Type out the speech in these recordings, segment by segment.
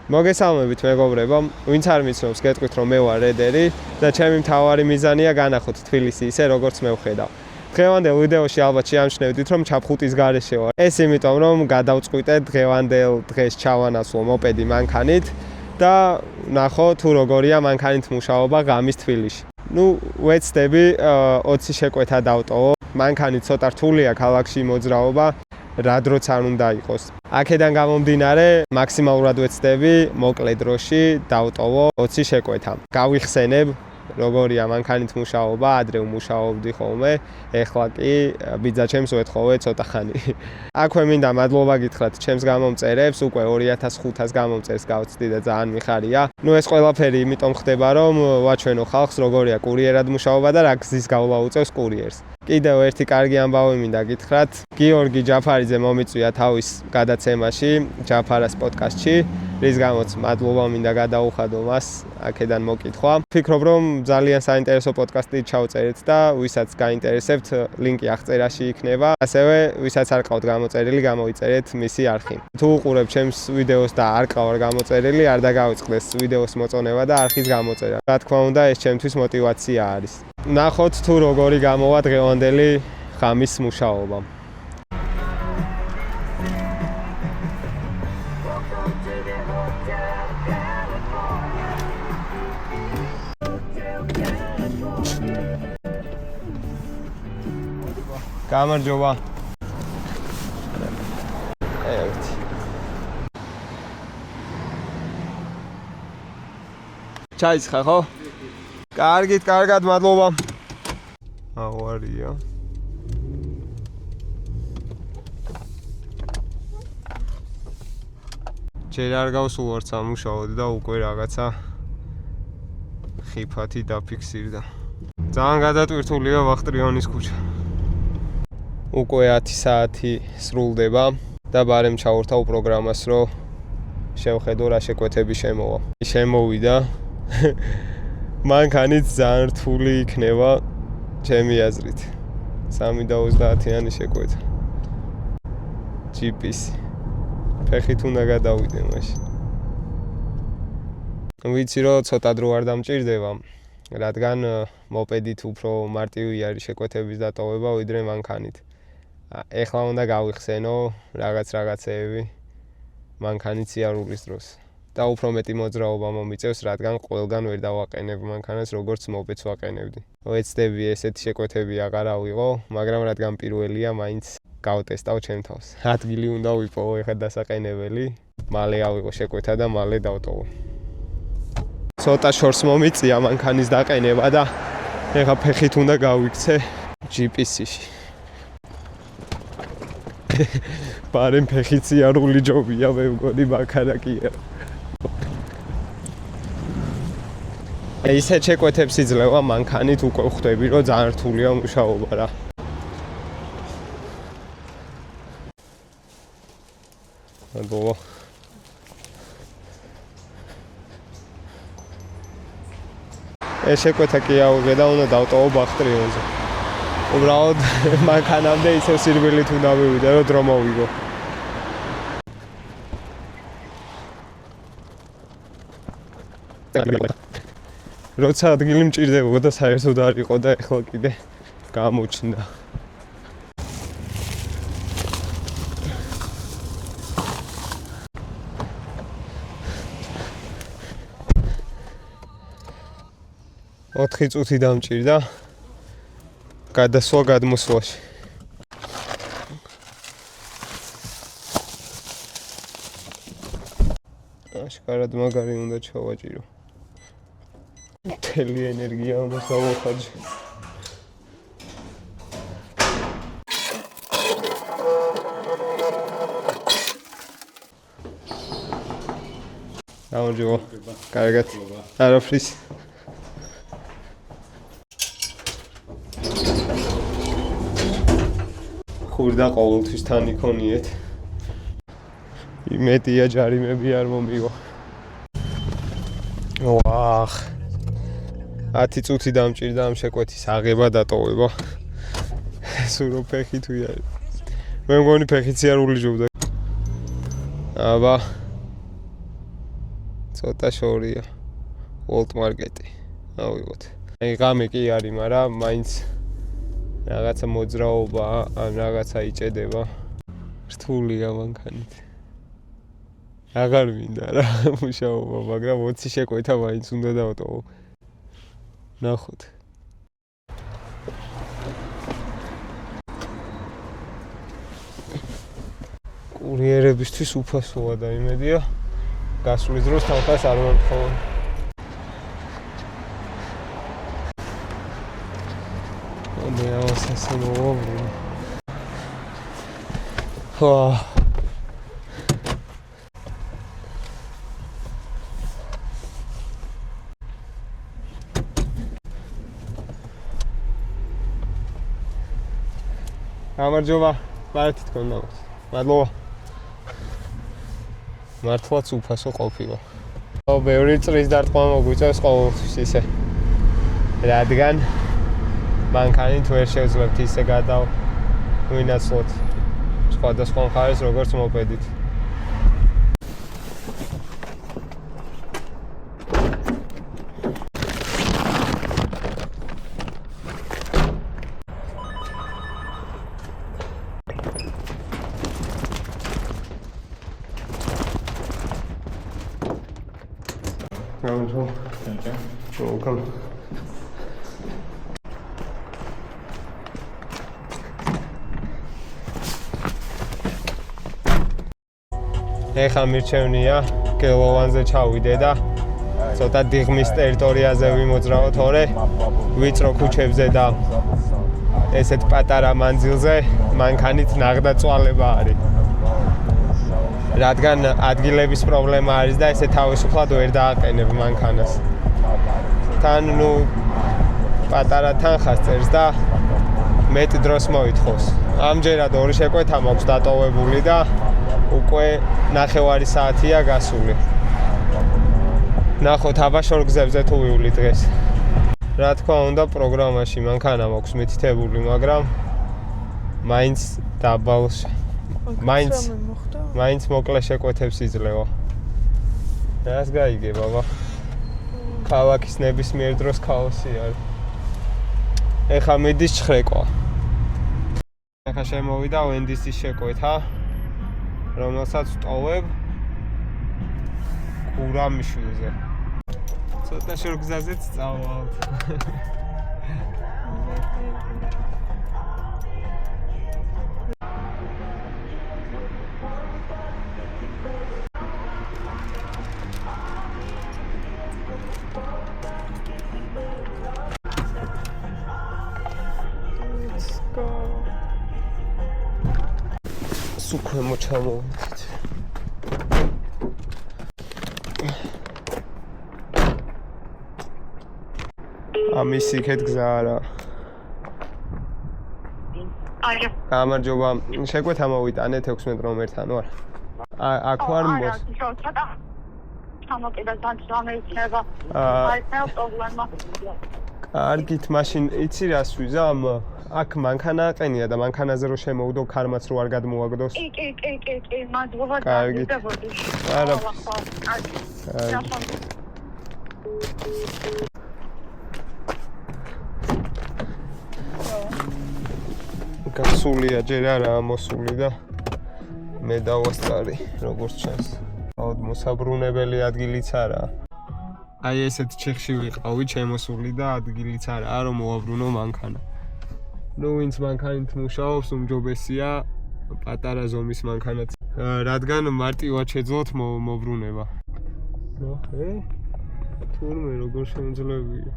მოგესალმებით მეგობრებო, ვინც არ მიცნობს, გეტყვით რომ მე ვარ რედერი და ჩემი მთავარი მიზანია განახოთ თბილისი ისე როგორც მე ვხედავ. დღევანდელ ვიდეოში ალბათ შეამჩნევდით რომ ჩაფხუტის გარეშე ვარ. ეს იმიტომ რომ გადავწყვიტე დღევანდელ დღეს ჩავანაცვლო მოპედი მანქანით და ნახო თუ როგორია მანქანით მუშაობა ღამის თბილისში. ვეცდები 20 შეკვეთა დავტოვო. მანქანით ცოტა რთულია ქალაქში მოძრაობა. რა დროც არ უნდა იყოს. აქედან გამომდინარე, მაქსიმალურად ვეცდები მოკლე დროში დავტოვო 20 შეკვეთა. გავიხსენებ, როგორია მანქანით მუშაობა, ადრე ვმუშაობდი ხოლმე, ეხლა კი ბიძაჩემს ვეთხოვე ცოტა ხანი. აქვე მინდა მადლობა გითხრათ ჩემს გამომწერებს, უკვე 2500 გამომწერს გავწდი და ძალიან მიხარია. ეს ყველაფერი იმიტომ ხდება, რომ ვაჩვენო ხალხს როგორია კურიერად მუშაობა და რა გზის გავლა უწევს კურიერს. კიდევ ერთი კარგი ამბავი მინდა გითხრათ. გიორგი ჯაფარიძე მომიწვია თავის გადაცემაში, ჯაფარას პოდკასტში, რის გამოც მადლობა მინდა გადაუხადო მას, აქედან მოკითხვა. ვფიქრობ, რომ ძალიან საინტერესო პოდკასტი ჩავწერეთ და ვისაც გაინტერესებთ, ლინკი აღწერაში იქნება. ასევე, ვისაც არ ყავთ გამოწერილი, გამოიწერეთ მისი არხი. თუ უყურებთ ჩემს ვიდეოს და არ ყავარ გამოწერილი, არ დაგავიწყდეს ვიდეოს მოწონება და არხის გამოწერა. რა თქმა უნდა, ეს ჩემთვის мотивация არის. ნახოთ თუ როგორი გამოვა დღევანდელი ღამის მუშაობა. გამარჯობა. ჩაიცხა ხო? კარგად, მადლობა. ავარია. ჯერ არ გავსულვართ სამუშაოდ და უკვე რაღაცა ხიფათი დაფიქსირდა. ძალიან გადატვირთულია ვახტრიონის ქუჩა. უკვე 10 საათი სრულდება და ბარემ ჩავორთავ პროგრამას, რომ შევხედო რა შეკვეთები შემოვა. შემოვიდა. მანქანით ძალიან რთული იქნება ჩემი აზრით. 3.30-იანი შეკვეთა. GPS. ფეხით უნდა გადავიდე მაშინ. ვიცი რომ ცოტა დრო არ დამჭირდება, რადგან მოპედით უფრო მარტივი არის შეკვეთების დატოვება ვიდრე მანქანით. ეხლა უნდა გავიხსენო რაღაცეები მანქანით სიარულის დროს. და უფრო მეტი მოძრაობა მომიწევს, რადგან ყველგან ვერ დავაყენებ მანქანას, როგორც მოპედს ვაყენებდი. ვეცდები ესეთი შეკვეთები აღარ ავიღო, მაგრამ რადგან პირველია, მაინც გავტესტავ ჩემ თავს. ადგილი უნდა ვიპოვო ეხლა დასაყენებელი, მალე ავიღო შეკვეთა და მალე დავტოვო. ცოტა შორს მომიწია მანქანის დაყენება და ეხლა ფეხით უნდა გავიქცე GPS-ში. ბარემ ფეხით სიარული ჯობია, მე მგონი მანქანა კი არა. ისე შეკვეთებს იძლევა მანქანით უკვე ხვდები, რომ ძალიან რთულია მუშაობა რა. მადლობა. ეს შეკვეთა კი ავიღე და უნდა დავტოვო ბახტრიონზე. უბრალოდ მანქანამდე ისევ სირბილით უნდა მივიდე, რომ დრო მოვიგო. როცა ადგილი მჭირდებოდა საერთოდ არ იყო და ეხლა კიდე გამოჩნდა. ოთხი წუთი დამჭირდა გადასვლა გადმოსვლაში. აშკარად მაგარი უნდა ჩავაჭირო. მთელი ენერგია უნდა დავახარჯო. გამარჯობა. კარგად. არაფრის. ხურდა ყოველთვის თან იქონიეთ. იმედია ჯარიმები არ მომიგო. ვახ. 10 წუთი დამჭირდა ამ შეკვეთის აღება დატოვება. სულ რო ფეხი თუ არის. მე მგონი ფეხიც არ ულიჯობდა. აბა ცოტა შორია. Old Market-ი. ავიღოთ. აი ღამე კი არის, მაგრამ მაინც რაღაცა მოძრაობა, ან რაღაცა იჭედება. რთულია მანქანით. აღარ მინდა რა მუშაობა, მაგრამ 20 შეკვეთა მაინც უნდა დავტოვო. ნახოთ. კურიერებისთვის უფასოა და იმედია გასვლის დროს თალხას არ მომთხოვენ. მე ავასასწინო. გამარჯობა, მარტი თქვენ მაგას. მადლობა. მართლაც უფასო ყოფილა. ბევრი წრის დარტყმა მოგვიწევს ყოველთვის ისე. რადგან მანქანით ვერ შევძლებთ ისე ვინაცვლოთ სხვადასხვა მხარეს როგორც მოპედით. Welcome. ეხლა მირჩევნია კელოვანზე ჩავიდე და ცოტა დიღმის ტერიტორიაზე ვიმოძრავო, თორე ვიწრო ქუჩებზე და ესეთ პატარა მანძილზე მანქანით ნაღდა წვალება არის. რადგან ადგილების პრობლემა არის და ესე თავისუფლად ვერ დააყენებ მანქანას. თან პატარა თანხას წერს და მეტ დროს მოითხოვს. ამჯერად 2 შეკვეთა მაქვს დატოვებული და უკვე 9 საათია გასული. ნახოთ აბაშორ გზებზე თუ ვივლი დღეს. რა თქმა უნდა პროგრამაში მანქანა მაქვს მითითებული, მაგრამ მაინც დაბალ მაინც მოკლე შეკვეთებს იძლევა. რას გაიგე ბაბა? ქალაქის ნებისმიერ დროს ქაოსი არის. ეხლა მიდის ჩხრეკვა. ეხლა შემოვიდა ვენდისის შეკვეთა, რომელსაც ვტოვებ კურამიშვილზე. ცოტა შორ გზაზეც წავალ. Сука, мочало. ამის იქეთ გზა არა. აიო. გამარჯობა. შეკვეთა მოვიტანეთ 16 რომერთან ვარ. აქ ვარ მოს. სამოკიდა დამეიქნება. აი, პრობლემა. კარგით, მაშინ იცი რას ვიზამ? აქ მანქანა აყენია და მანქანაზე რო შემოვიდო ქარმაც რო არ გადმოაგდოს. კი, მადლობა დაგიდებოდი. არა. გასულია ჯერ არაა მოსული და მე დავასწარი, როგორც ჩანს. აუდ მოსაბრუნებელი ადგილიც არაა. აი ესეთ ჩეხში ვიყავი, შემოსული და ადგილიც არაა რომ მოვაბრუნო მანქანა. ვინც მანქანით მუშაობს, უმჯობესია პატარა ზომის მანქანაც. რადგან მარტივად შეძლოთ მოbrunება. ნახე? თურმე როგორ შემიძლებია.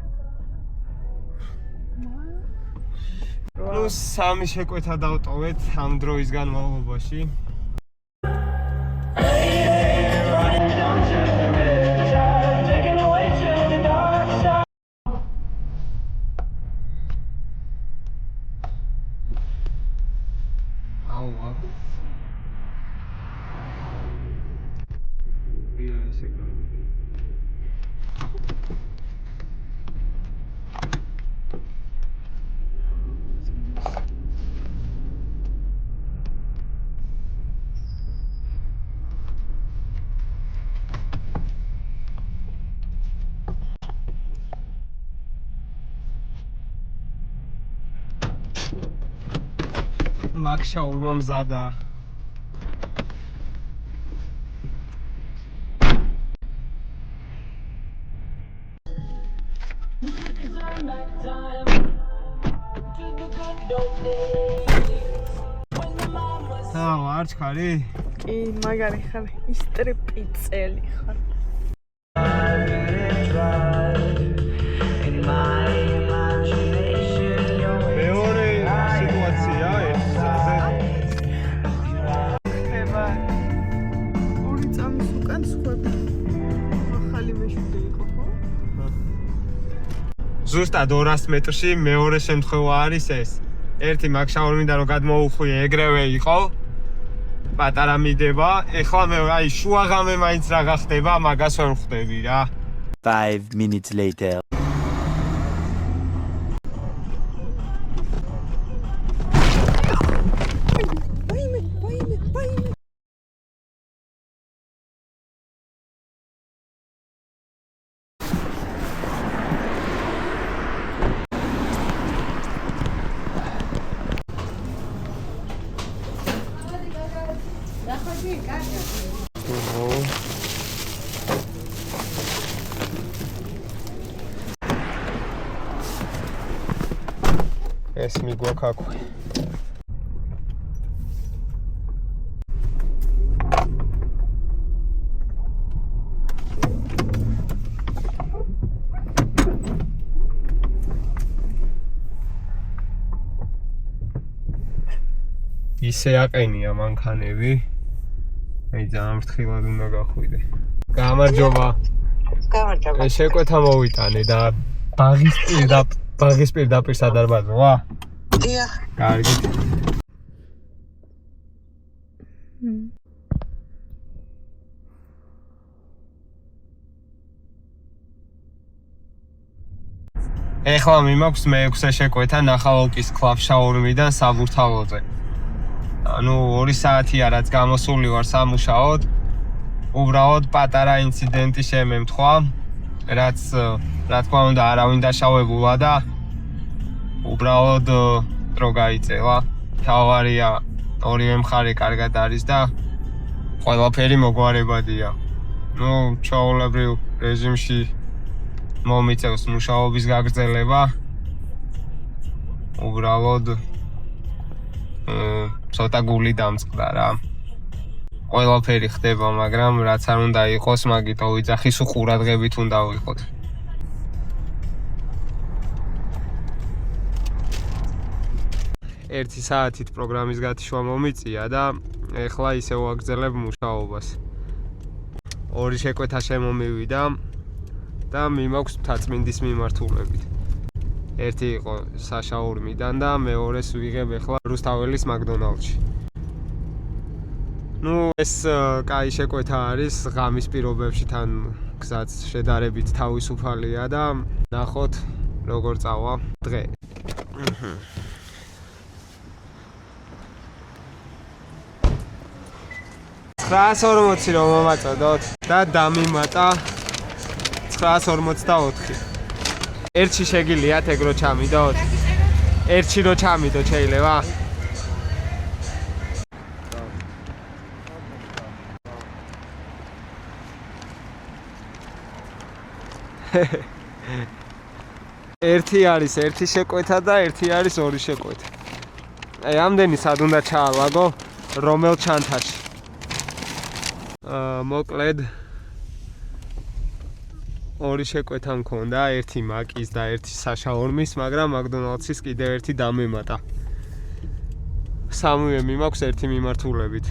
სამი შეკვეთა დავტოვეთ ამ დროის განმავლობაში. ლაქშაურმა მზადა. არ ჩქარი? კი, მაგარი ხარ, ისტრიპიცელი ხარ. მეორე სიტუაცია ესაზე. ხება. ორი წამის უკან სხვები. ახალი მეშვიდე იყო, ხო? ზუსტად 200 მეტრში მეორე შემთხვევა არის ეს. ერთი მაგშაურმინდა რომ გადმოუხვიე ეგრევე იყო. პატარა მიდება, ეხლა მე აი შუაღამე მაინც რაღა ხდება, მაგას ვერ ხვდები რა. 5 minutes later. ეს მიგვაქაქვე. ისე აყენია მანქანები. აი ძალიან ფრთხილად უნდა გახვიდე. გამარჯობა. გამარჯობა. შეკვეთა მოვიტანე და ბაღის პირდაპირ სადარბაზოა? დიახ. კარგი. ეხლა მიმაქვს მე-6 შეკვეთა ნახალოვკის კლავშაურმიდან საბურთალოზე. ანუ 2 საათია რაც გამოსული ვარ სამუშაოდ. უბრალოდ პატარა ინციდენტი შემემთხვა, რაც რა თქმა უნდა არავინ დაშავებულა და უბრალოდ დრო გაიწელა. თავარია ორივე მხარე კარგად არის და ყველაფერი მოგვარებადია. ნუ ჩაოლებრივ რეჟიმში მომიწევს მუშაობის გაგრძელება. უბრალოდ ცოტა გული დამწყდა რა. ყველაფერი ხდება, მაგრამ რაც არ უნდა იყოს, მაგით ვიძახის უყურადღებით უნდა ვიყოთ. ერთი საათით პროგრამის გათიშვა მომიწია და ეხლა ისე ვაგრძელებ მუშაობას. 2 შეკვეთა შემომივიდა და მიმაქვს მთაწმინდის მიმართულებით. ერთი იყო საშაურმიდან და მეორეს ვიღებ ეხლა რუსთაველის მაკდონალდში. ნუ ეს კაი შეკვეთა არის, ღამის პირობებში თან გზაც შედარებით თავისუფალია და ნახოთ როგორ წავა დღე. 940 რომ მომაწოდოთ და დამიმატა 944. ერთში შეგიძლიათ ეგ რო ჩამიდოთ? ერთში რო ჩამიდოთ შეიძლება? ერთი არის ერთი შეკვეთა და ერთი არის 2 შეკვეთა. აი ამდენი სად უნდა ჩაალაგო რომელ ჩანთაში? მოკლედ 2 შეკვეთა მქონდა, ერთი მაკის და ერთი საშაურმის, მაგრამ მაკდონალდსის კიდევ ერთი დამემატა. სამივე მიმაქვს ერთი მიმართულებით.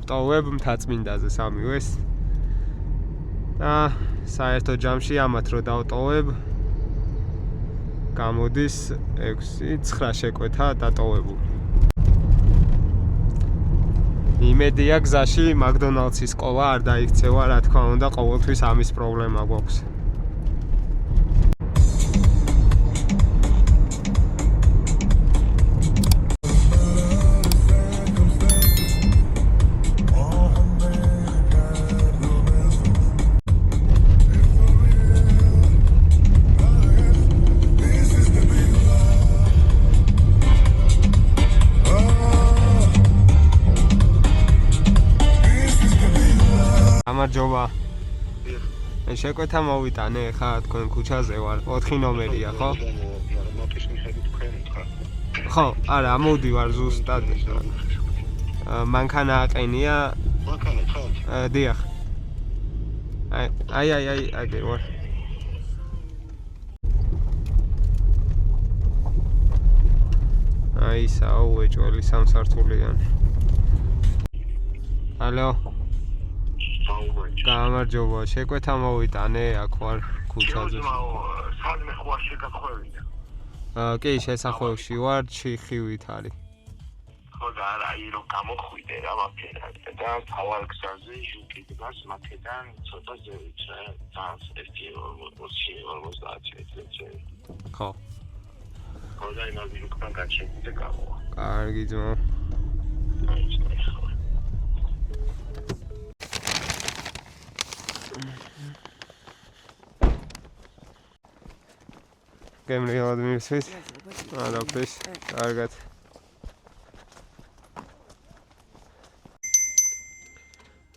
ვტოვებ მთაწმინდაზე სამივეს. და საერთო ჯამში ამათ რო დავტოვებ, გამოდის 6-9 შეკვეთა დატოვებული. იმედია გზაში მაკდონალდსის ყოლა არ დაიქცევა, რა თქმა უნდა, ყოველთვის ამის პრობლემა გვაქვს. გამარჯობა. შეკვეთა მოვიტანე ხა თქვენ ქუჩაზე ვარ 4 ნომერია ხო? ხო, არა, მოვდივარ ზუსტად. მანქანა აყენია. მანქანა ხარ? დიახ. აი, აგერ ვარ. აი, საუეჭველი სამსართულიანი. ალო. გამარჯობა, შეკვეთა მოვიტანე აქ ვარ ქუჩაზე. სადმე ხوار შეგახვევია. კი, შესახვევში ვარ, ჩიხივით არის. ხო და აი რომ გამოხვიდე რა მაქერა და თავარ გზაზე ჟუკიდებას მაქედან ცოტა ზევით რა ძალიან 1.40 წელი. ხო. ხო და იმას ჟუკთან გაჩერდი და გამოვა. კარგი ძმა. აი ხო. გემრიელად მივსვით. არაფერს, კარგად.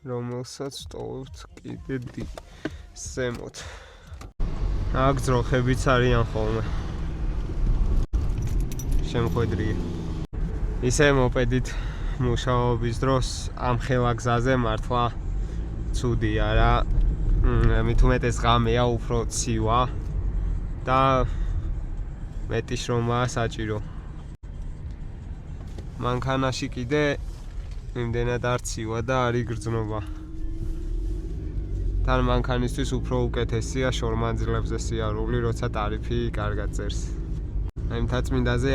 რომელსაც ვტოვებთ კიდე ზემოთ. აქ ძროხებიც არიან ხოლმე. შემხვედრია. ისე მოპედით მუშაობის დროს ამ ხელა გზაზე მართლა ცუდია რა. მით უმეტეს ღამეა უფრო ცივა და მეტი შრომაა საჭირო. მანქანაში კიდე იმდენად არ ცივა და არ იგრძნობა. თან მანქანისთვის უფრო უკეთესია შორმანძილებზე სიარული, როცა ტარიფი კარგად წერს. აი მთაწმინდაზე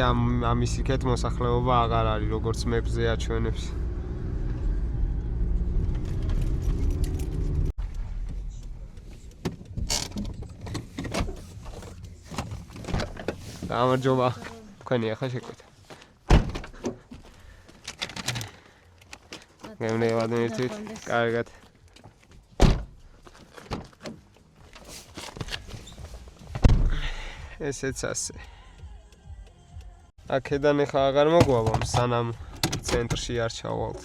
ამის იქეთ მოსახლეობა აღარ არის, როგორც მეფზე აჩვენებს. გამარჯობა. თქვენი ახლა შეკვეთა. გემრიელად მივსვით. კარგად. ესეც ასე. აქედან ახლა აღარ მოგვავალ, სანამ ცენტრში არ ჩავალთ.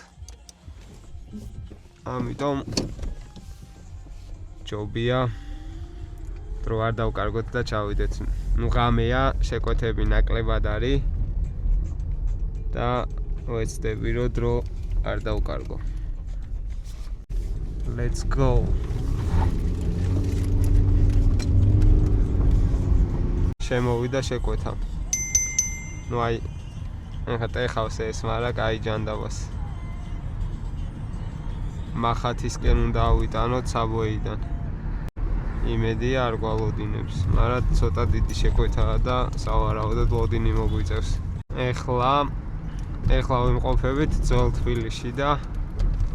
ამიტომ ჯობია დრო არ დავკარგოთ და ჩავიდეთ. ნუ ღამეა, შეკვეთები ნაკლებად არის და ვეცდები რომ დრო არ დავკარგო. Let's go. შემოვიდა შეკვეთა. ნუ აი ახლა ტეხავს ეს, მაგრამ კაი ჯანდაბას. მახათისკენ უნდა ავიტანოთ საბოეიდან. იმედია არ გვალოდინებს, მაგრამ ცოტა დიდი შეკვეთაა და სავარაუდოდ ლოდინი მოგვიწევს. ეხლა ვიმყოფებით ძველ თბილისში და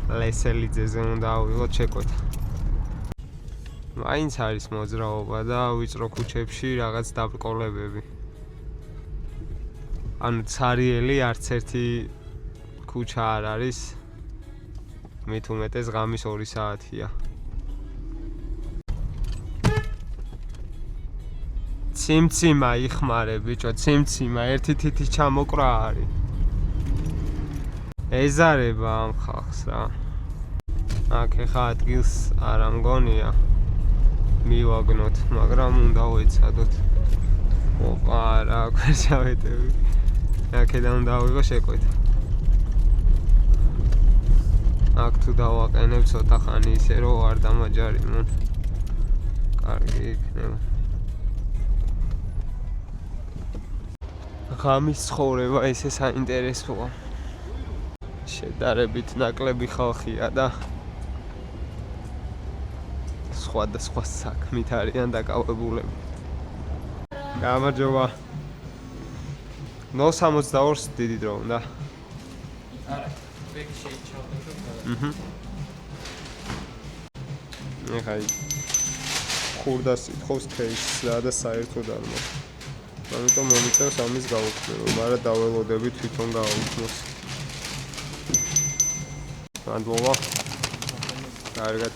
ლესელიძეზე უნდა ავიღოთ შეკვეთა. მაინც არის მოძრაობა და ვიწრო ქუჩებში რაღაც დაბრკოლებები. ანუ ცარიელი არც ერთი ქუჩა არ არის. მით უმეტეს ღამის 2 საათია. ციმციმა იხმარე ბიჭო, ციმციმა ერთი თითის ჩამოკრა არის. ეზარება ამ ხალხს რა. აქ ხა ადგილს არ ამგონია. მივაგნოთ, მაგრამ უნდა ვეცადოთ. ოპა, რა ქვერჩავეთები. აქედან უნდა ავიღო შეკვეთა. აქ თუ დავაყენებ ცოტა ხანი ისე რომ არ დამაჯარიმონ. კარგი იქნება. ღამის ცხოვრება ისე საინტერესოა. შედარებით ნაკლები ხალხია და სხვადასხვა საქმით არიან დაკავებულები. გამარჯობა. 0.62-ს დიდი დრო უნდა. არა, ბეგი შეიჩავდა რომ ეხა ხურდას სიტყვის кейსსა და საერთოდ არ მოხდა. ამიტომ მომიწევს ამის გაუქმება, მაგრამ დაველოდები თვითონ გააუქმოს. მადლობა. კარგად.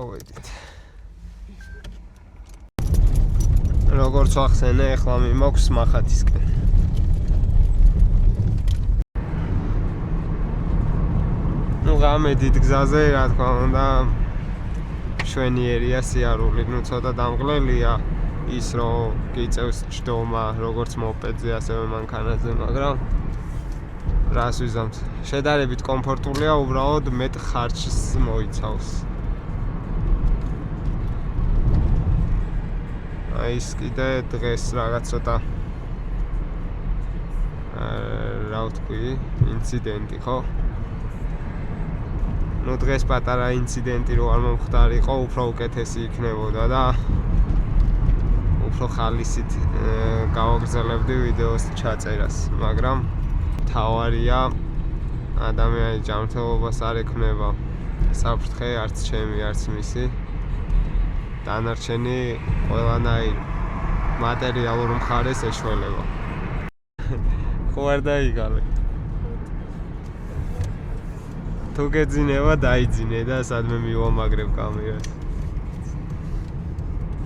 წავედით. როგორც ახსენე, ახლა მიმაქვს მახათისკენ. ღამე დიდ გზაზე, რა თქმა უნდა, მშვენიერია სიარული, ცოტა დამღლელია ის, რომ გიწევს ჯდომა, როგორც მოპედზე, ასევე მანქანაზე, მაგრამ რას ვიზამთ? შედარებით კომფორტულია, უბრალოდ მეტ ხარჯს მოიცავს. ის კიდე დღეს რაღაც ცოტა რა ვთქვი, ინციდენტი, ხო? დღეს პატარა ინციდენტი რო არ მომხდარიყო, უფრო უკეთესი იქნებოდა და უფრო ხალისით გავაგრძელებდი ვიდეოს ჩაწერას, მაგრამ თავარია ადამიანის ჯანმრთელობას არ ექნება საფრთხე, არც ჩემი, არც მისი. დანარჩენი ყველანაირ მატერიალურ მხარეს ეშველება. ხო არ დაიგალე? თუ გეძინება, დაიძინე და სადმე მივამაგრებ კამერას.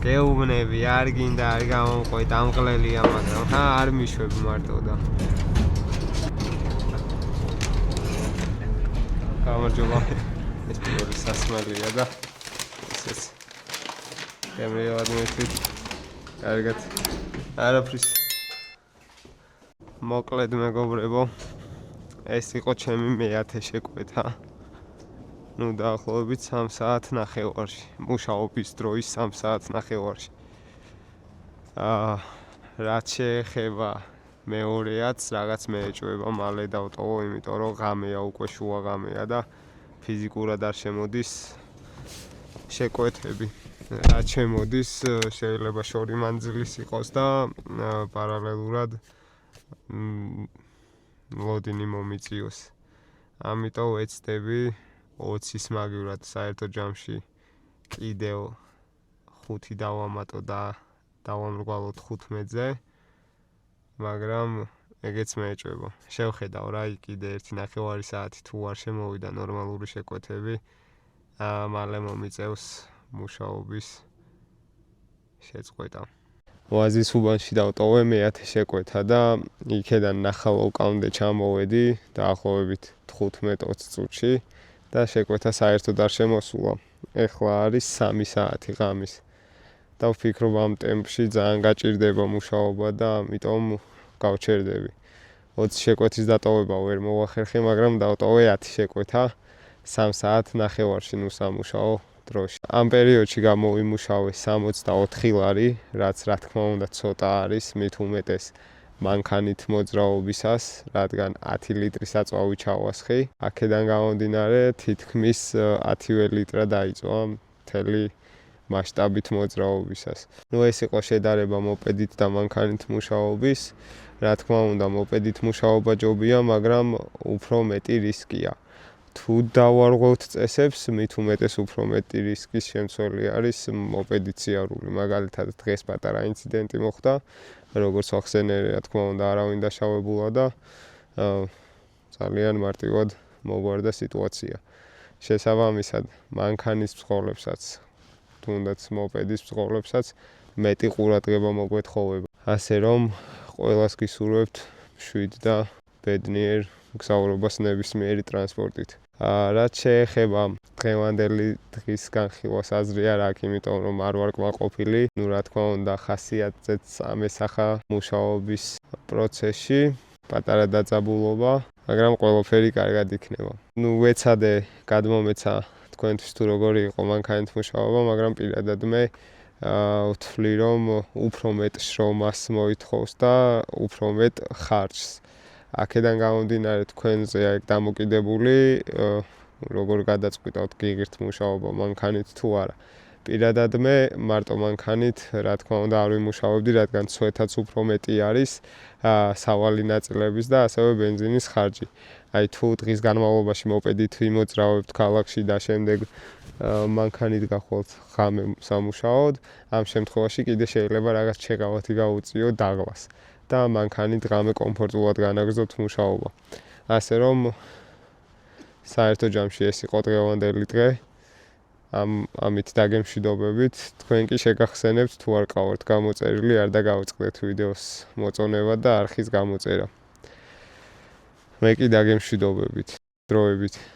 გეუბნები, არ გინდა, არ გამომყვი, დამღლელია, მაგრამ არ მიშვებ მარტო და. გამარჯობა. ეს პირველი სასმელია და ესეც. გემრიელად მეთქვით. კარგად. არაფრის. მოკლედ მეგობრებო. ეს იყო ჩემი მე-10 შეკვეთა. დაახლოებით 3 საათ ნახევარში. მუშაობის დროის 3 საათ ნახევარში. რაც შეეხება მეორეაც, რაღაც მეეჭვება, მალე დავტოვო, იმიტომ რომ ღამეა, უკვე შუა ღამეა და ფიზიკურად არ შემოდის შეკვეთები. რაც შემოდის, შეიძლება შორი მანძილის იყოს და პარალელურად ლოდინი მომიწიოს. ამიტომ ეცდები 20-ის მაგივრად საერთო ჯამში კიდევ 5 დავამატო და დავამრგვალოთ 15-ზე, მაგრამ ეგეც მეეჭვება. შევხედავ რა, კიდე 1.5 საათი თუ არ შემოვიდა ნორმალური შეკვეთები, მალე მომიწევს მუშაობის შეწყვეტა. ვაზის უბანში დავტოვე მე-10 შეკვეთა და იქედან ნახალოვკამდე ჩამოვედი დაახლოებით 15-20 წუთში და შეკვეთა საერთოდ არ შემოსულა. ეხლა არის 3 საათი ღამის. და ვფიქრობ ამ ტემპში ძალიან გაჭირდება მუშაობა და ამიტომ გავჩერდები. 20 შეკვეთის დატოვება ვერ მოვახერხე, მაგრამ დავტოვე 10 შეკვეთა 3 საათ ნახევარში სამუშაო დროში. ამ პერიოდში გამოვიმუშავე 64 ლარი, რაც რა თქმა უნდა ცოტა არის, მით უმეტეს მანქანით მოძრაობისას, რადგან 10 ლიტრი საწვავი ჩავასხი. აქედან გამომდინარე, თითქმის 10 ლიტრა დაიწვა მთელი მასშტაბით მოძრაობისას. ეს იყო შედარება მოპედით და მანქანით მუშაობის. რა თქმა უნდა, მოპედით მუშაობა ჯობია, მაგრამ უფრო მეტი რისკია. თუ დავარღვევთ წესებს, მით უმეტეს უფრო მეტი რისკის შემცველი არის მოპედით სიარული. მაგალითად, დღეს პატარა ინციდენტი მოხდა, როგორც ახსენე, რა თქმა უნდა, არავინ დაშავებულა და ძალიან მარტივად მოგვარდა სიტუაცია. შესაბამისად, მანქანის ბრძოლებსაც, თუნდაც მოპედის ბრძოლებსაც მეტი ყურადღება მოგვეთხოვება. ასე რომ, ყველას გისურვებთ მშვიდ და ბედნიერ მგზავრობას ნებისმიერი ტრანსპორტით. რაც შეეხება დღევანდელი დღის განხილვას აზრი არ აქვს, იმიტომ რომ არ ვარ კმაყოფილი. რა თქმა უნდა, ხასიათზეც ამესახა მუშაობის პროცესში, პატარა დაძაბულობა, მაგრამ ყველაფერი კარგად იქნება. ვეცადე გადმომეცა თქვენთვის თუ როგორი იყო მანქანით მუშაობა, მაგრამ პირადად მე ვთვლი, რომ უფრო მეტ შრომას მოითხოვს და უფრო მეტ ხარჯს. აქედან გამომდინარე, თქვენზე აქ დამოკიდებული, როგორ გადაწყვიტავთ გიღირთ მუშაობა მანქანით თუ არა. პირადად მე მარტო მანქანით, რა თქმა უნდა, არ ვიმუშავებდი, რადგან ცვეთაც უფრო მეტი არის, სავალი ნაწილების და ასევე ბენზინის ხარჯი. აი თუ დღის განმავლობაში მოპედით ვიმოძრავებთ ქალაქში და შემდეგ მანქანით გახვალთ ღამე სამუშაოდ, ამ შემთხვევაში კიდე შეიძლება რაღაც შეღავათი გაუწიო დაღლას და მანქანით ღამე კომფორტულად განაგრძობთ მუშაობა. ასე რომ საერთო ჯამში ეს იყო დღევანდელი დღე. ამით დაგემშვიდობებით. თქვენ კი შეგახსენებთ თუ არ ყავართ გამოწერილი, არ დაგავიწყდეთ ვიდეოს მოწონება და არხის გამოწერა. მე კი დაგემშვიდობებით. დროებით.